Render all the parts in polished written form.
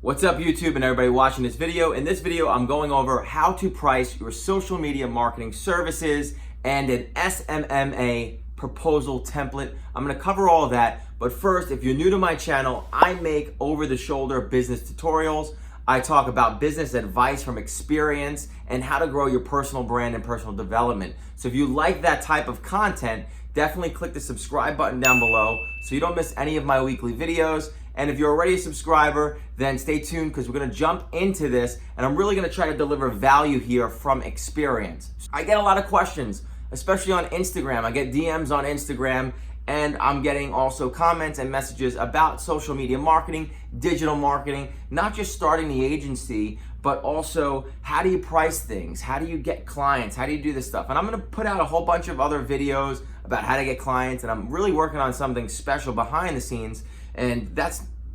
What's up YouTube and everybody watching this video? In this video, I'm going over how to price your social media marketing services and an SMMA proposal template. I'm gonna cover all of that, but first, if you're new to my channel, I make over-the-shoulder business tutorials. I talk about business advice from experience and how to grow your personal brand and personal development. So if you like that type of content, definitely click the subscribe button down below so you don't miss any of my weekly videos. And if you're already a subscriber, then stay tuned because we're gonna jump into this and I'm really gonna try to deliver value here from experience. I get a lot of questions, especially on Instagram. I get DMs on Instagram and I'm getting also comments and messages about social media marketing, digital marketing, not just starting the agency, but also how do you price things? How do you get clients? How do you do this stuff? And I'm gonna put out a whole bunch of other videos about how to get clients, and I'm really working on something special behind the scenes, and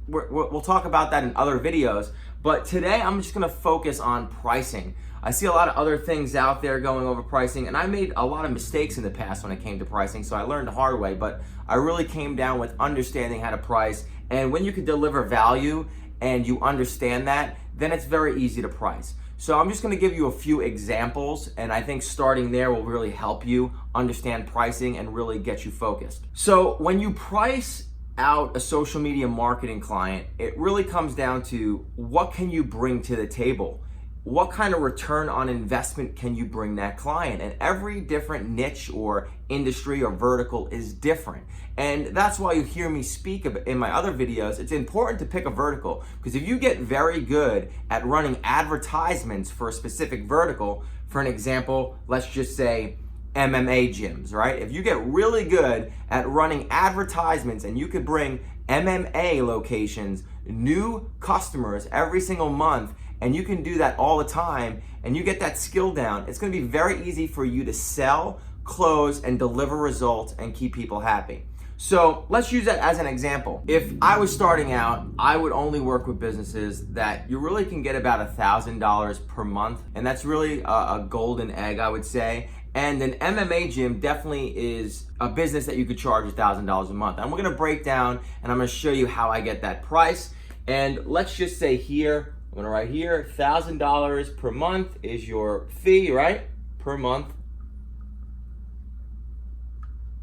we'll talk about that in other videos. But today I'm just gonna focus on pricing. I see a lot of other things out there going over pricing, and I made a lot of mistakes in the past when it came to pricing, so I learned the hard way, but I really came down with understanding how to price. And when you can deliver value and you understand that, then it's very easy to price. So I'm just gonna give you a few examples, and I think starting there will really help you understand pricing and really get you focused. So when you price out a social media marketing client, it really comes down to what can you bring to the table? What kind of return on investment can you bring that client? And every different niche or industry or vertical is different. And that's why you hear me speak in my other videos. It's important to pick a vertical, because if you get very good at running advertisements for a specific vertical, for an example, let's just say MMA gyms, right? If you get really good at running advertisements and you could bring MMA locations new customers every single month, and you can do that all the time, and you get that skill down, it's gonna be very easy for you to sell, close, and deliver results and keep people happy. So let's use that as an example. If I was starting out, I would only work with businesses that you really can get about $1,000 per month, and that's really a golden egg, I would say. And an MMA gym definitely is a business that you could charge $1,000 a month. And we're gonna break down and I'm gonna show you how I get that price. And let's just say here, I'm gonna write here, $1,000 per month is your fee, right? Per month.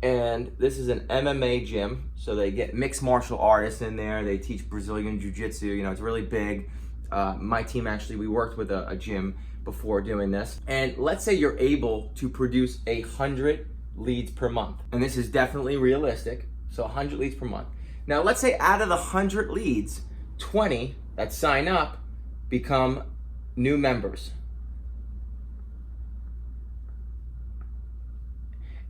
And this is an MMA gym, so they get mixed martial artists in there. They teach Brazilian Jiu-Jitsu, you know, it's really big. My team actually, we worked with a gym before doing this. And let's say you're able to produce 100 leads per month. And this is definitely realistic, so 100 leads per month. Now let's say out of the 100 leads, 20 that sign up become new members.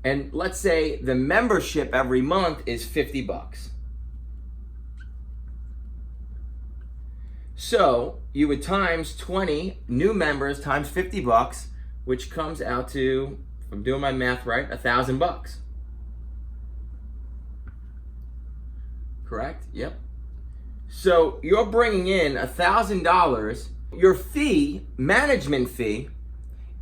And let's say the membership every month is 50 bucks. So you would times 20 new members times 50 bucks, which comes out to, if I'm doing my math right, 1,000 bucks. Correct? Yep. So you're bringing in $1,000. Your fee, management fee,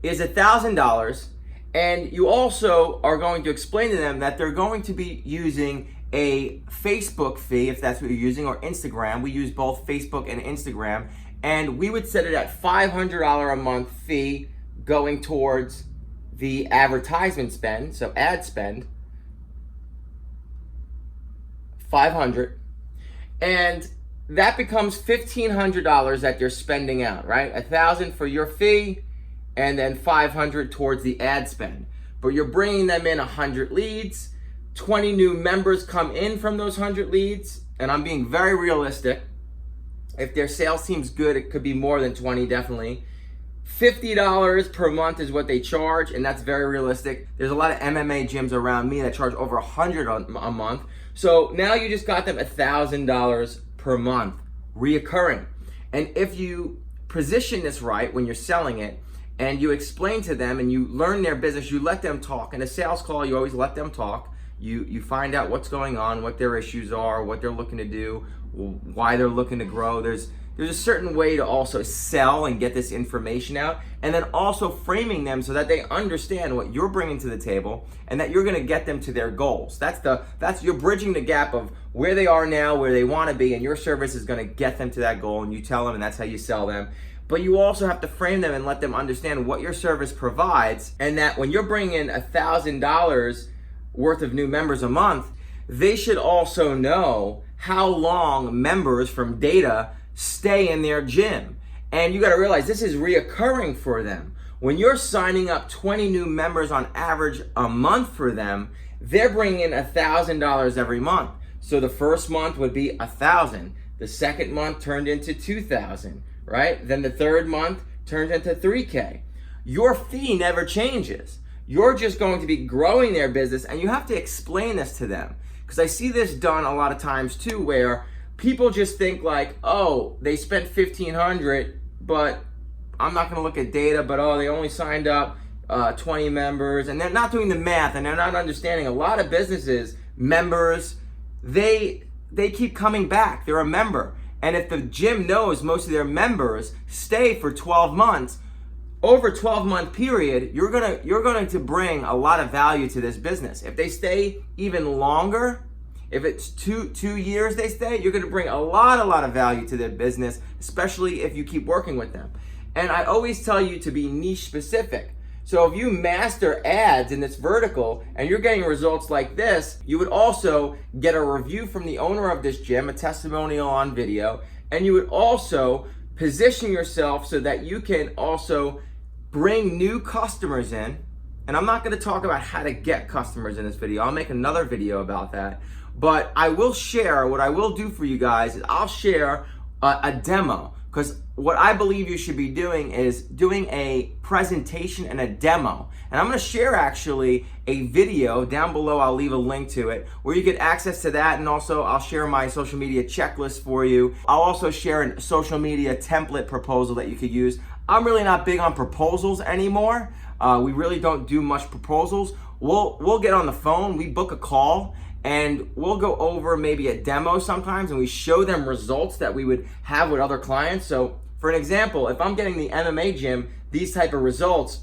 is $1,000, and you also are going to explain to them that they're going to be using a Facebook fee, if that's what you're using, or Instagram. We use both Facebook and Instagram, and we would set it at $500 a month fee going towards the advertisement spend, so ad spend, 500, and that becomes $1,500 that you're spending out, right? 1,000 for your fee, and then 500 towards the ad spend. But you're bringing them in 100 leads, 20 new members come in from those 100 leads, and I'm being very realistic. If their sales team's good, it could be more than 20, definitely. $50 per month is what they charge, and that's very realistic. There's a lot of MMA gyms around me that charge over 100 a month. So now you just got them $1,000 per month, reoccurring. And if you position this right when you're selling it, and you explain to them and you learn their business, you let them talk. In a sales call, you always let them talk. You find out what's going on, what their issues are, what they're looking to do, why they're looking to grow. There's there's a certain way to also sell and get this information out, and then also framing them so that they understand what you're bringing to the table and that you're going to get them to their goals. That's you're bridging the gap of where they are now, where they want to be, and your service is going to get them to that goal, and you tell them, and that's how you sell them. But you also have to frame them and let them understand what your service provides, and that when you're bringing in $1,000 worth of new members a month, they should also know how long members from data stay in their gym. And you got to realize this is reoccurring for them. When you're signing up 20 new members on average a month for them, they're bringing in $1,000 every month. So the first month would be $1,000. The second month turned into $2,000, right? Then the third month turns into $3K. Your fee never changes. You're just going to be growing their business, and you have to explain this to them. Because I see this done a lot of times too, where people just think like, oh, they spent $1,500, but I'm not going to look at data, but oh, they only signed up 20 members, and they're not doing the math, and they're not understanding. A lot of businesses, members, they keep coming back. They're a member. And if the gym knows most of their members stay for 12 months, over a 12-month period, you're going to bring a lot of value to this business. If they stay even longer, if it's two years they stay, you're going to bring a lot of value to their business, especially if you keep working with them. And I always tell you to be niche specific. So if you master ads in this vertical and you're getting results like this, you would also get a review from the owner of this gym, a testimonial on video, and you would also position yourself so that you can also bring new customers in. And I'm not going to talk about how to get customers in this video. I'll make another video about that. But I will share, what I will do for you guys is I'll share a demo, because what I believe you should be doing is doing a presentation and a demo. And I'm going to share actually a video down below. I'll leave a link to it where you get access to that, and also I'll share my social media checklist for you. I'll also share a social media template proposal that you could use. I'm really not big on proposals anymore. We really don't do much proposals. We'll get on the phone, we book a call, and we'll go over maybe a demo sometimes, and we show them results that we would have with other clients. So for an example, if I'm getting the MMA gym these type of results,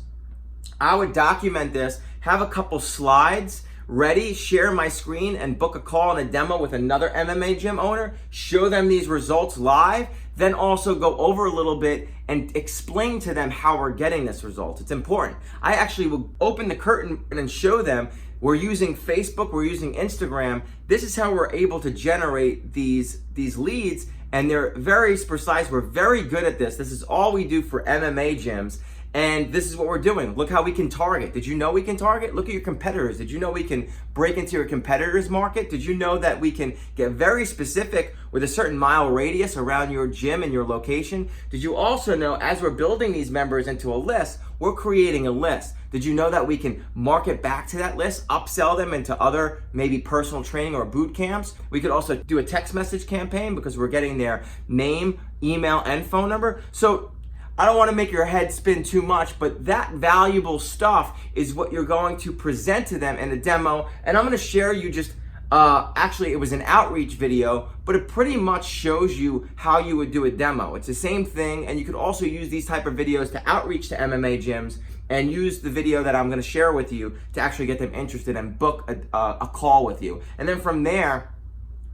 I would document this, have a couple slides ready, share my screen, and book a call and a demo with another MMA gym owner, show them these results live, then also go over a little bit and explain to them how we're getting this result. It's important. I actually will open the curtain and show them we're using Facebook, we're using Instagram. This is how we're able to generate these leads, and they're very precise. We're very good at this. This is all we do for MMA gyms. And this is what we're doing. Look how we can target. Did you know we can target? Look at your competitors. Did you know we can break into your competitors' market? Did you know that we can get very specific with a certain mile radius around your gym and your location? Did you also know as we're building these members into a list, we're creating a list? Did you know that we can market back to that list, upsell them into other maybe personal training or boot camps? We could also do a text message campaign because we're getting their name, email, and phone number. So I don't want to make your head spin too much, but that valuable stuff is what you're going to present to them in a demo. And I'm going to share you just, actually it was an outreach video, but it pretty much shows you how you would do a demo. It's the same thing, and you could also use these type of videos to outreach to MMA gyms and use the video that I'm going to share with you to actually get them interested and book a call with you. And then from there,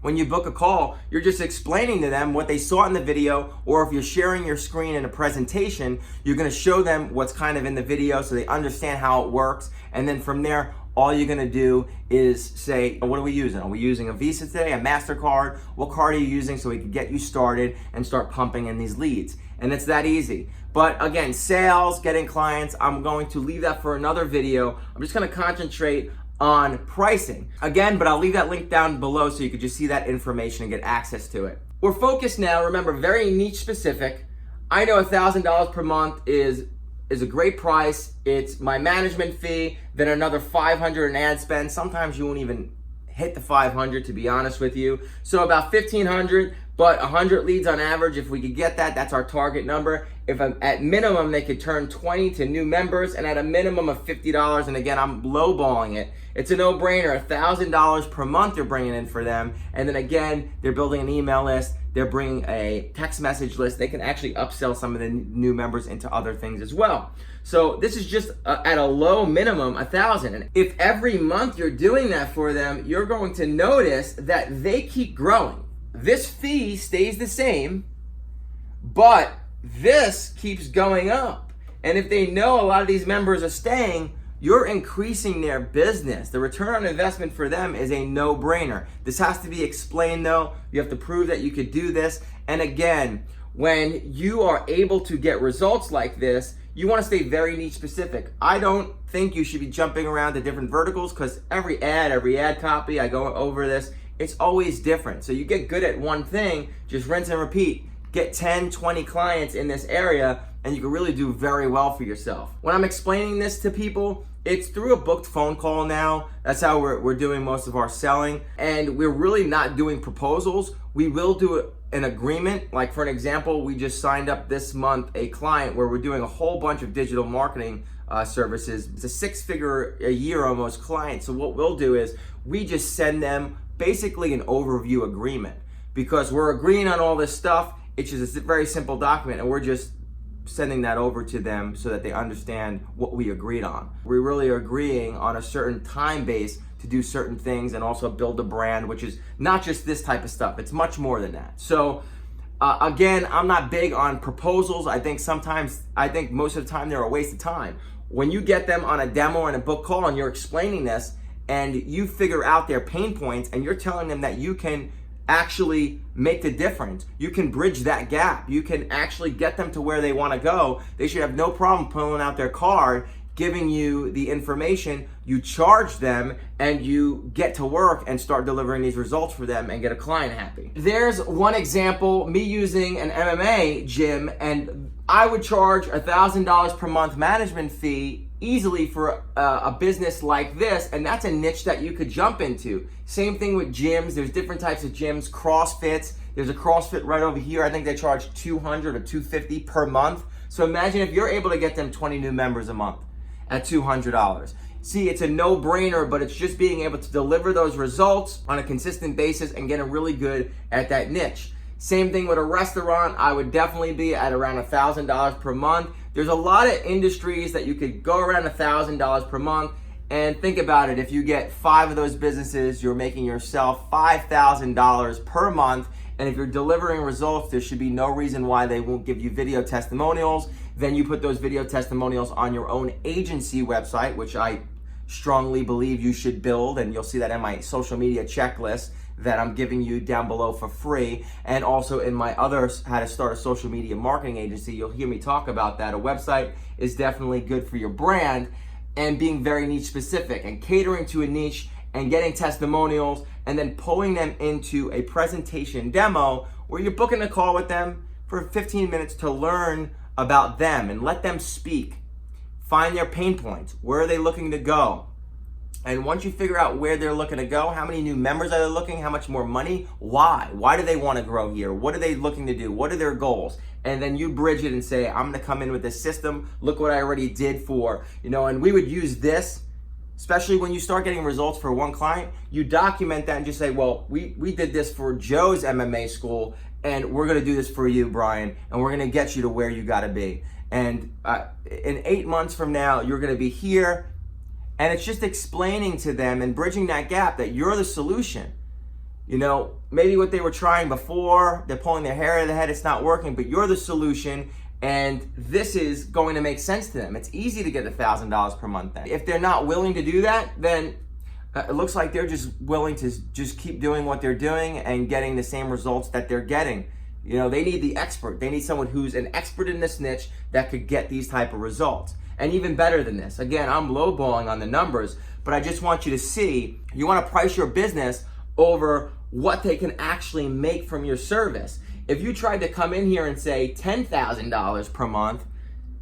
when you book a call, you're just explaining to them what they saw in the video, or if you're sharing your screen in a presentation, you're going to show them what's kind of in the video so they understand how it works. And then from there, all you're going to do is say, what are we using? Are we using a Visa today, a MasterCard? What card are you using so we can get you started and start pumping in these leads? And it's that easy. But again, sales, getting clients, I'm going to leave that for another video. I'm just going to concentrate on pricing. Again, but I'll leave that link down below so you could just see that information and get access to it. We're focused now, remember, very niche specific. I know $1,000 per month is a great price. It's my management fee, then another $500 in ad spend. Sometimes you won't even hit the 500, to be honest with you. So about 1,500, but 100 leads on average. If we could get that, that's our target number. If at minimum they could turn 20 to new members, and at a minimum of $50, and again, I'm lowballing it. It's a no-brainer. $1,000 per month you're bringing in for them, and then again, they're building an email list. they're bringing a text message list. They can actually upsell some of the new members into other things as well. So this is just at a low minimum, 1,000. And if every month you're doing that for them, you're going to notice that they keep growing. This fee stays the same, but this keeps going up. And if they know a lot of these members are staying, you're increasing their business. The return on investment for them is a no-brainer. This has to be explained though. You have to prove that you could do this. And again, when you are able to get results like this, you want to stay very niche specific. I don't think you should be jumping around to different verticals, because every ad copy, I go over this, it's always different. So you get good at one thing, just rinse and repeat. Get 10, 20 clients in this area, and you can really do very well for yourself. When I'm explaining this to people, it's through a booked phone call now. That's how we're doing most of our selling. And we're really not doing proposals. We will do an agreement. Like for an example, we just signed up this month a client where we're doing a whole bunch of digital marketing services. It's a 6-figure a year almost client. So what we'll do is we just send them basically an overview agreement, because we're agreeing on all this stuff. It's just a very simple document, and we're just sending that over to them so that they understand what we agreed on. We really are agreeing on a certain time base to do certain things and also build a brand, which is not just this type of stuff. It's much more than that. So again, I'm not big on proposals. I think most of the time they're a waste of time. When you get them on a demo and a book call and you're explaining this and you figure out their pain points and you're telling them that you can actually make the difference, you can bridge that gap, you can actually get them to where they want to go, they should have no problem pulling out their card, giving you the information, you charge them, and you get to work and start delivering these results for them and get a client happy. There's one example, me using an MMA gym, and I would charge $1,000 per month management fee easily for a business like this, and that's a niche that you could jump into. Same thing with gyms. There's different types of gyms. CrossFits, there's a CrossFit right over here. I think they charge $200 or $250 per month. So imagine if you're able to get them 20 new members a month at $200. See, it's a no-brainer, but it's just being able to deliver those results on a consistent basis and getting really good at that niche. Same thing with a restaurant. I would definitely be at around $1,000 per month. There's a lot of industries that you could go around $1,000 per month. And think about it, if you get 5 of those businesses, you're making yourself $5,000 per month. And if you're delivering results, there should be no reason why they won't give you video testimonials. Then you put those video testimonials on your own agency website, which I strongly believe you should build. And you'll see that in my social media checklist that I'm giving you down below for free. And also in my other how to start a social media marketing agency, you'll hear me talk about that. A website is definitely good for your brand, and being very niche specific and catering to a niche and getting testimonials and then pulling them into a presentation demo where you're booking a call with them for 15 minutes to learn about them and let them speak. Find their pain points. Where are they looking to go? And once you figure out where they're looking to go, how many new members are they looking, how much more money, why? Why do they want to grow here? What are they looking to do? What are their goals? And then you bridge it and say, I'm going to come in with this system. Look what I already did for, and we would use this, especially when you start getting results for one client, you document that and just say, well, we did this for Joe's MMA school, and we're going to do this for you, Brian, and we're going to get you to where you got to be. And in 8 months from now, you're going to be here. And it's just explaining to them and bridging that gap that you're the solution. Maybe what they were trying before, they're pulling their hair out of their head, it's not working, but you're the solution, and this is going to make sense to them. It's easy to get $1,000 per month then. If they're not willing to do that, then it looks like they're just willing to just keep doing what they're doing and getting the same results that they're getting. They need the expert. They need someone who's an expert in this niche that could get these type of results. And even better than this, again, I'm lowballing on the numbers, but I just want you to see, you want to price your business over what they can actually make from your service. If you tried to come in here and say $10,000 per month,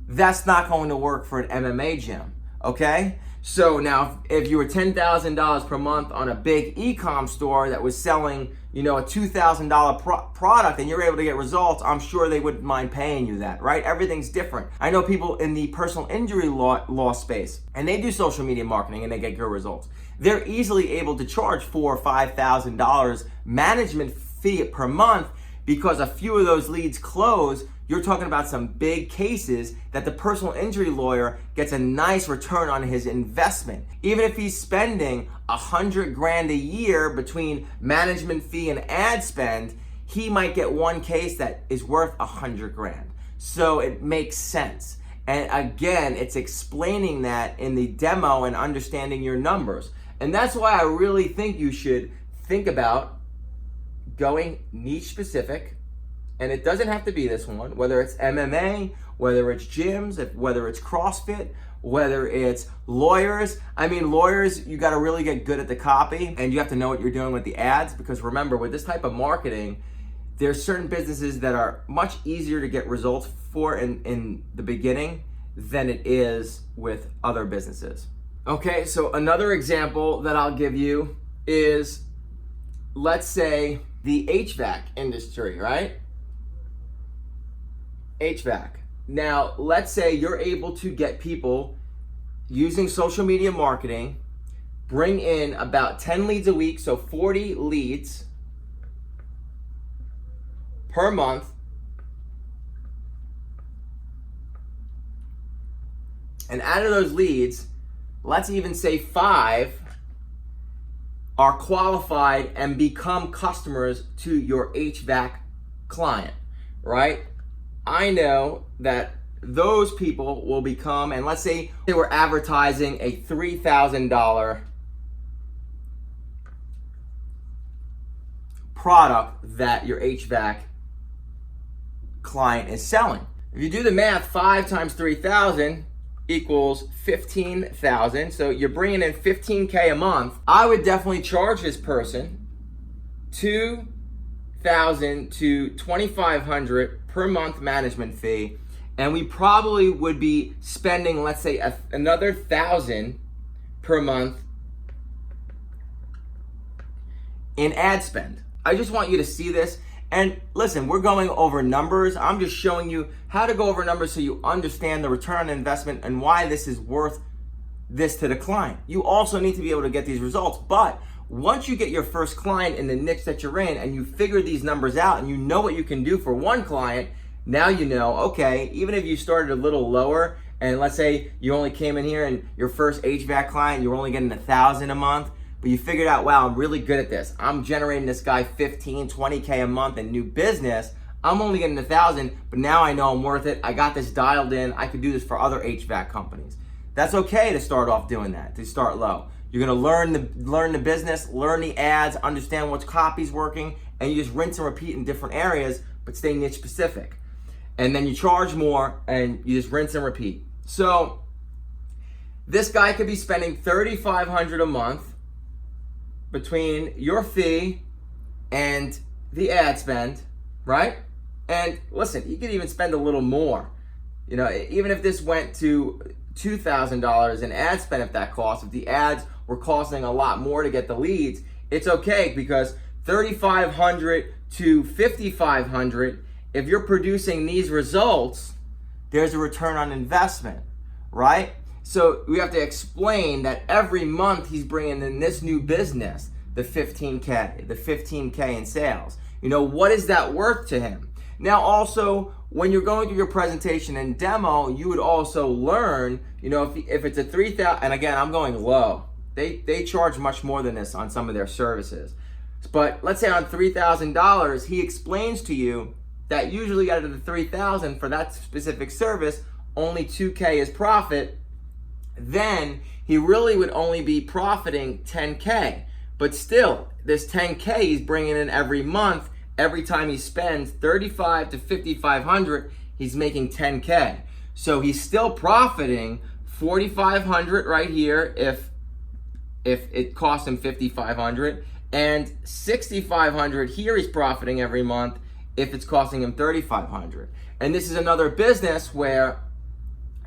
that's not going to work for an MMA gym, okay? So now, if you were $10,000 per month on a big e-com store that was selling, a $2,000 product, and you're able to get results, I'm sure they wouldn't mind paying you that, right? Everything's different. I know people in the personal injury law space, and they do social media marketing and they get good results. They're easily able to charge $4,000 or $5,000 management fee per month, because a few of those leads close, you're talking about some big cases that the personal injury lawyer gets a nice return on his investment. Even if he's spending $100,000 a year between management fee and ad spend, he might get one case that is worth $100,000. So it makes sense. And again, it's explaining that in the demo and understanding your numbers. And that's why I really think you should think about going niche specific. And it doesn't have to be this one, whether it's MMA, whether it's gyms, whether it's CrossFit, whether it's lawyers. I mean, lawyers, you got to really get good at the copy and you have to know what you're doing with the ads, because remember, with this type of marketing, there's certain businesses that are much easier to get results for in the beginning than it is with other businesses. Okay, so another example that I'll give you is, let's say the HVAC industry, right? HVAC. Now, let's say you're able to get people using social media marketing, bring in about 10 leads a week, so 40 leads per month. And out of those leads, let's even say 5 are qualified and become customers to your HVAC client, right? I know that those people will become, and let's say they were advertising a $3,000 product that your HVAC client is selling. If you do the math, 5 times 3,000 equals 15,000. So you're bringing in 15K a month. I would definitely charge this person $2,000 to $2,500 per month management fee, and we probably would be spending, let's say, another $1,000 per month in ad spend. I just want you to see this. And listen, we're going over numbers. I'm just showing you how to go over numbers so you understand the return on investment and why this is worth this to the client. You also need to be able to get these results. But once you get your first client in the niche that you're in and you figure these numbers out and you know what you can do for one client, now you know, okay, even if you started a little lower and let's say you only came in here and your first HVAC client, you were only getting $1,000 a month, but you figured out, wow, I'm really good at this. I'm generating this guy 15, 20K a month in new business. I'm only getting 1,000, but now I know I'm worth it. I got this dialed in. I could do this for other HVAC companies. That's okay to start off doing that, to start low. You're gonna learn the business, learn the ads, understand what copy's working, and you just rinse and repeat in different areas, but stay niche specific. And then you charge more and you just rinse and repeat. So this guy could be spending $3,500 a month between your fee and the ad spend, right? And listen, you could even spend a little more. You know, even if this went to $2,000 in ad spend, if that cost, if the ads were costing a lot more to get the leads, it's okay, because $3,500 to $5,500, if you're producing these results, there's a return on investment, right? So we have to explain that every month he's bringing in this new business, the 15K in sales. You know, what is that worth to him? Now also, when you're going through your presentation and demo, you would also learn, you know, if it's a 3,000, and again, I'm going low. They charge much more than this on some of their services. But let's say on $3,000, he explains to you that usually out of the 3,000 for that specific service, only 2K is profit. Then he really would only be profiting 10K. But still, this 10K he's bringing in every month. Every time he spends $3,500 to $5,500, he's making 10K. So he's still profiting $4,500 right here if it costs him $5,500, and $6,500 here he's profiting every month if it's costing him $3,500. And this is another business where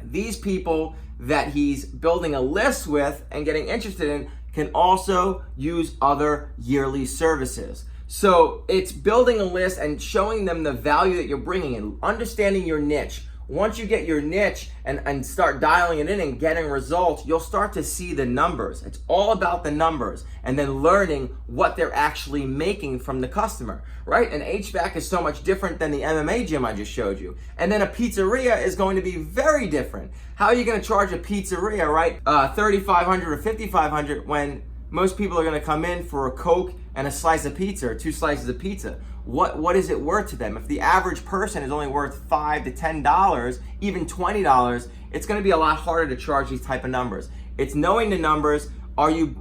these people that he's building a list with and getting interested in can also use other yearly services. So it's building a list and showing them the value that you're bringing in, understanding your niche. once you get your niche and start dialing it in and getting results, you'll start to see the numbers. It's all about the numbers and then learning what they're actually making from the customer, right? An HVAC is so much different than the MMA gym I just showed you. And then a pizzeria is going to be very different. How are you going to charge a pizzeria, right, $3,500 or $5,500 when most people are going to come in for a Coke and a slice of pizza or 2 slices of pizza? What is it worth to them? If the average person is only worth $5 to $10, even $20, it's going to be a lot harder to charge these type of numbers. It's knowing the numbers. Are you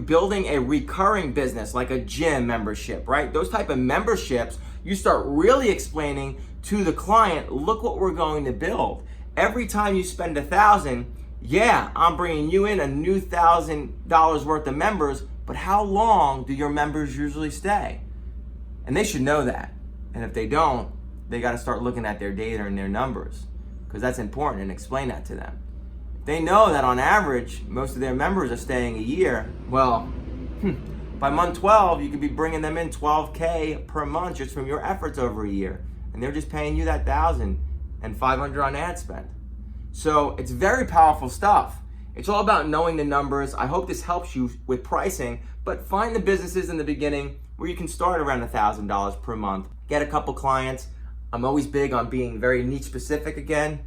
building a recurring business like a gym membership, right? Those type of memberships, you start really explaining to the client, look what we're going to build. Every time you spend $1,000, yeah, I'm bringing you in a new $1,000 worth of members, but how long do your members usually stay? And they should know that. And if they don't, they got to start looking at their data and their numbers, because that's important, and explain that to them. If they know that on average, most of their members are staying a year, well, by month 12, you could be bringing them in $12K per month just from your efforts over a year. And they're just paying you that $1,000 and $500 on ad spend. So it's very powerful stuff. It's all about knowing the numbers. I hope this helps you with pricing, but find the businesses in the beginning where you can start around $1,000 per month. Get a couple clients. I'm always big on being very niche specific again,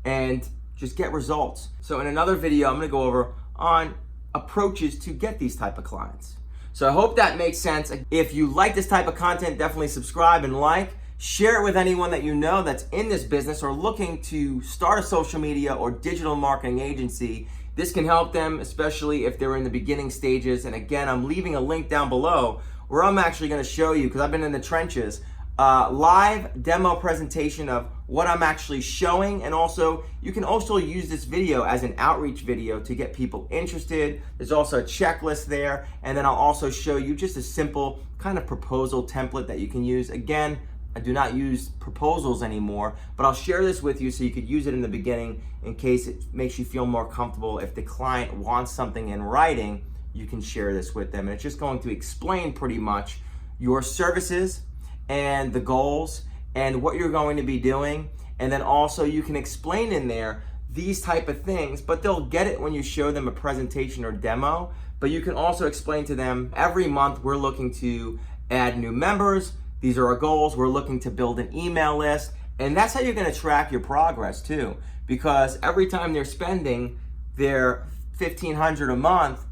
and just get results. So in another video, I'm gonna go over on approaches to get these type of clients. So I hope that makes sense. If you like this type of content, definitely subscribe and like. Share it with anyone that you know that's in this business or looking to start a social media or digital marketing agency. This can help them, especially if they're in the beginning stages. And again, I'm leaving a link down below where I'm actually going to show you, because I've been in the trenches, live demo presentation of what I'm actually showing. And also, you can also use this video as an outreach video to get people interested. There's also a checklist there. And then I'll also show you just a simple kind of proposal template that you can use. Again, I do not use proposals anymore, but I'll share this with you so you could use it in the beginning in case it makes you feel more comfortable. If the client wants something in writing, you can share this with them. And it's just going to explain pretty much your services and the goals and what you're going to be doing. And then also you can explain in there these type of things, but they'll get it when you show them a presentation or demo. But you can also explain to them, every month we're looking to add new members. These are our goals. We're looking to build an email list. And that's how you're going to track your progress too. Because every time they're spending their $1,500 a month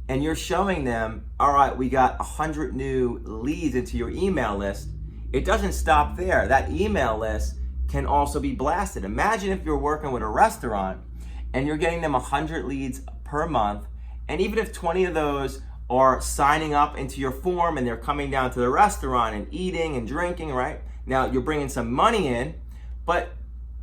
and you're showing them, all right, we got 100 new leads into your email list, it doesn't stop there. That email list can also be blasted. Imagine if you're working with a restaurant and you're getting them 100 leads per month. And even if 20 of those are signing up into your form and they're coming down to the restaurant and eating and drinking, right? Now you're bringing some money in, but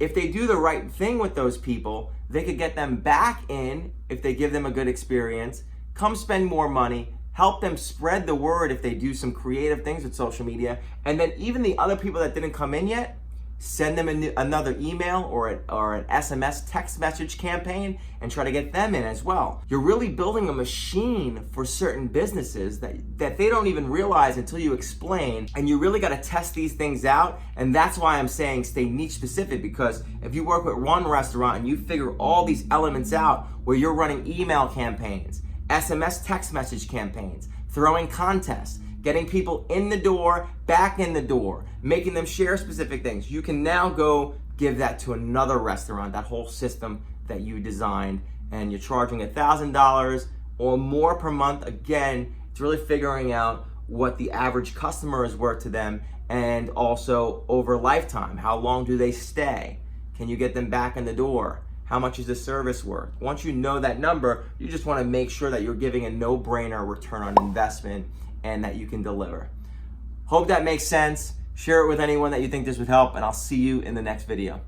if they do the right thing with those people, they could get them back in if they give them a good experience, come spend more money, help them spread the word if they do some creative things with social media, and then even the other people that didn't come in yet, send them another email or an SMS text message campaign and try to get them in as well. You're really building a machine for certain businesses that they don't even realize until you explain, and you really got to test these things out. And that's why I'm saying stay niche specific, because if you work with one restaurant and you figure all these elements out where you're running email campaigns, SMS text message campaigns, throwing contests, getting people in the door, back in the door, making them share specific things, you can now go give that to another restaurant, that whole system that you designed, and you're charging $1,000 or more per month. Again, it's really figuring out what the average customer is worth to them, and also over lifetime, how long do they stay? Can you get them back in the door? How much is the service worth? Once you know that number, you just want to make sure that you're giving a no-brainer return on investment and that you can deliver. Hope that makes sense. Share it with anyone that you think this would help, and I'll see you in the next video.